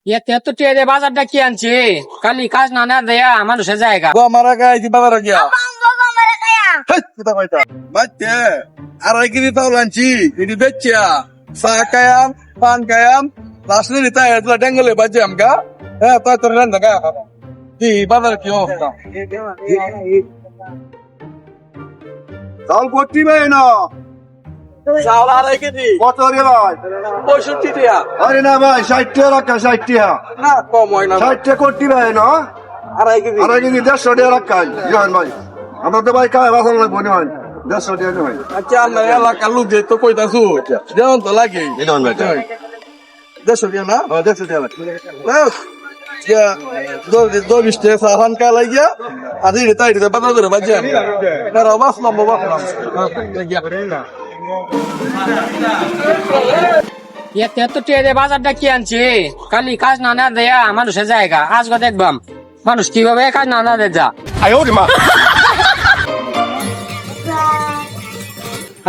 এতে তো টেরে বাজারটা কি আনছে কালি কাজ না না দেয়া মানুষের জায়গা গো মারা গাই দি বাজার গিয়া হেই কিতা কইতা বাচ্চা আর এই কি তাও লাঞ্চি এটি বেচ্চা সা কায়াম পান কায়াম লাসনে নিতা এতলা ডেঙ্গলে বাজে আমগা হ্যাঁ তাই তোর রান্না গা দি বাজার কি অবস্থা চাল করতি ভাই না চাল আর এই কি কত রে ভাই 65 টাকা আরে না ভাই 60 টাকা রাখা 60 টাকা না কম হয় না 60 টাকা করতি ভাই না আর এই কি 150 টাকা রাখা জান ভাই আমরা তো ভাই কাজ বাসন লাগবো না ভাই 150 টাকা ভাই আচ্ছা আমরা এলাকার লোক যে তো কইতাছু যেমন তো লাগে নিন ভাই 150 টাকা না 150 টাকা বিশ টাকা সাহান কা লাগিয়া আর এই তাই বাজার করে বাজে না বাস লম্বা বাস এতে তো টেরে বাজারটা কি আনছে কালি কাজ না না দেয়া মানুষের জায়গা আজকে দেখবাম মানুষ কিভাবে কাজ না না দেয় যা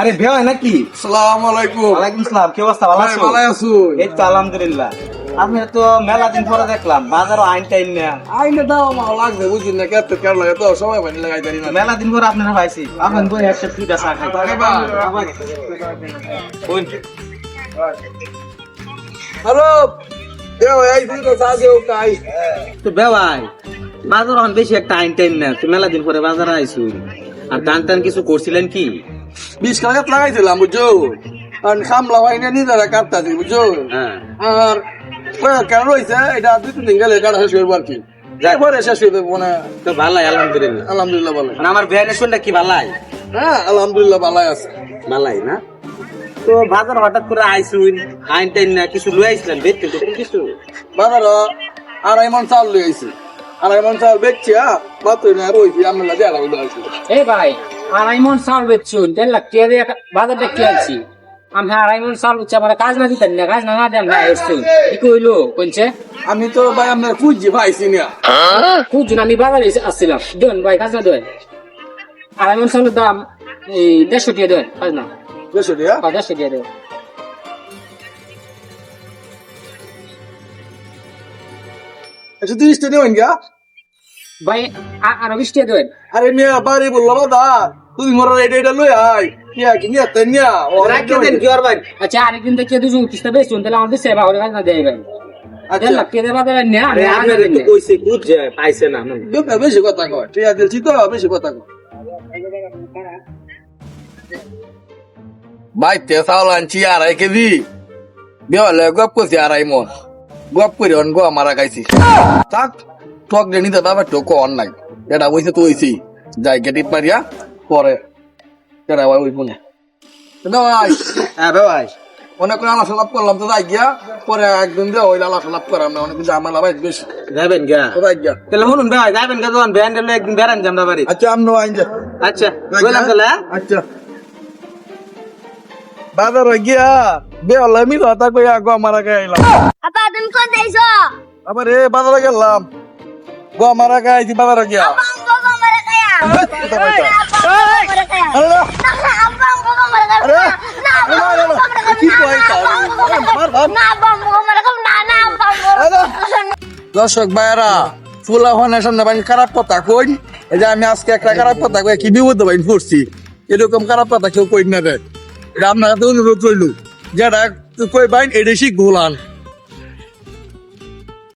আরে বেয়া নাকি? আসসালামু আলাইকুম ওয়ালাইকুম আসসালাম। কি অবস্থা? ভালো আছো? ভালো আছো? এই তো আলহামদুলিল্লাহ। আমি তো মেলা দিন পরে দেখলাম বাজারও আইন টাইন না। আইনে দাও মা লাগবে বুঝিন না কত কেন লাগে তো সময় পানি লাগাই দাঁড়ি না মেলা দিন পরে আপনারা পাইছি। আপনার বই একটা দুইটা চা খাই। হ্যালো দেও এই দিন সাজে ও কাই তো বেওয়াই বাজার অন বেশি একটা আইন টাইন না। তো মেলা দিন পরে বাজারে আইছো। আর টান টান কিছু করছিলেন কি? 20 টাকা লাগাইছিলাম বুঝছো আর খামলা হয়নি নিজেরা কাটতাছি বুঝছো হ্যাঁ। আর কেন রয়েছে এটা 2-3 দিন গেলে কাটা শেষ করবো আর কি পরে শেষ করে দেবো না তো ভালাই আলহামদুলিল্লাহ। আলহামদুলিল্লাহ ভালো মানে আমার ভ্যানের শুনটা কি ভালাই? হ্যাঁ আলহামদুলিল্লাহ ভালাই আছে ভালাই না? তো বাজার হঠাৎ করে আইসুন আইন টাইন না কিছু লই আইছিলেন বেচতে কিছু? বাজার 2.5 মণ চাল লই আইছি 2.5 মণ চাল বেচছি মাত্র না রয়েছি আমরা লাগে আলাদা আইছি এই ভাই আড়াই মন চাল বেচছুন 1.5 লাখ টাকা দিয়ে বাজারটা কি আনছি আমি আড়াই মন চাল হচ্ছে আমার কাজ না দিতেন না কাজ না না দেন না এসছুন কি কইলো কোনছে আমি তো ভাই আপনার খুঁজছি পাইছি না খুঁজুন আমি বাজারে আসছিলাম দেন ভাই কাজ না দেন আড়াই মন চালের দাম এই 150 টাকা দেন কাজ না 200 টাকা 150 টাকা দেন একশো 30 টাকা দেবেন গা ভাই আরো 20 টাকা দেন আরে মিয়া বাড়ি বললাম দা তুই মোর এটা লই আই কিয়া কি নিয়া তেনিয়া ও রাখতে দেন কি আর ভাই? আচ্ছা আরেকদিন থেকে দুজন কিস্তা বেচুন তাহলে আমাদের সেবা করে কাজ না দেয় ভাই 1.5 লাখ টাকা বাজারে না আরে আপনার তো কইছে খুঁজে পাইছে না মানে। বেশি কথা কয় ঠিক আছে দিচ্ছি তো বেশি কথা কয় ভাই তেসাল আনছি 2.5 কেজি বেওয়ালে গপ করছি 2.5 মণ গপ করে অন গো মারা খাইছি থাক টক দেনি তো বাবা টক অন নাই এটা হইছে তো হইছি যাই গেটিট মারিয়া পরে এটা ওই মনে না ভাই হ্যাঁ ভাই অনেক আলাপ লাভ করলাম তো যাই গিয়া পরে একদিন দিয়ে ওই আলাপ লাভ করাম না অনেক জামালা ভাই বেশি যাবেন গা? তো যাই গিয়া তাহলে শুনুন ভাই যাবেন গা যখন ভ্যান দিলে একদিন বেড়ান জামরা বাড়ি। আচ্ছা আমনো আইন যা আচ্ছা বললাম তাহলে হ্যাঁ? আচ্ছা বাজার গিয়া বেওয়ালে মিল হতা কইয়া গো মারা গাইলাম আপা তুমি কোন যাইছো? আবার এ বাজারে গেলাম গো মারা গাইছি বাজারে গিয়া আপা আমগো মারা খায়া। কোথা কইতা? মারা খায়া। আরে না, আপা আমগো মারা খায়া। আরে না আপা না, না, না, না, কি কইতা? মার মার না আপা আমগো মারা খায়া। না না আপা দর্শক ভাইরা ফুলা হনের সামনে বাইন খারাপ কথা কই এই যে আমি আজকে একটা খারাপ কথা কই কি বিপদ বাইন করছি এরকম খারাপ কথা কেউ কই না রে এটা আপনার কাছে অনুরোধ রইল যেটা কই বাইন এটা শিখ ভুলান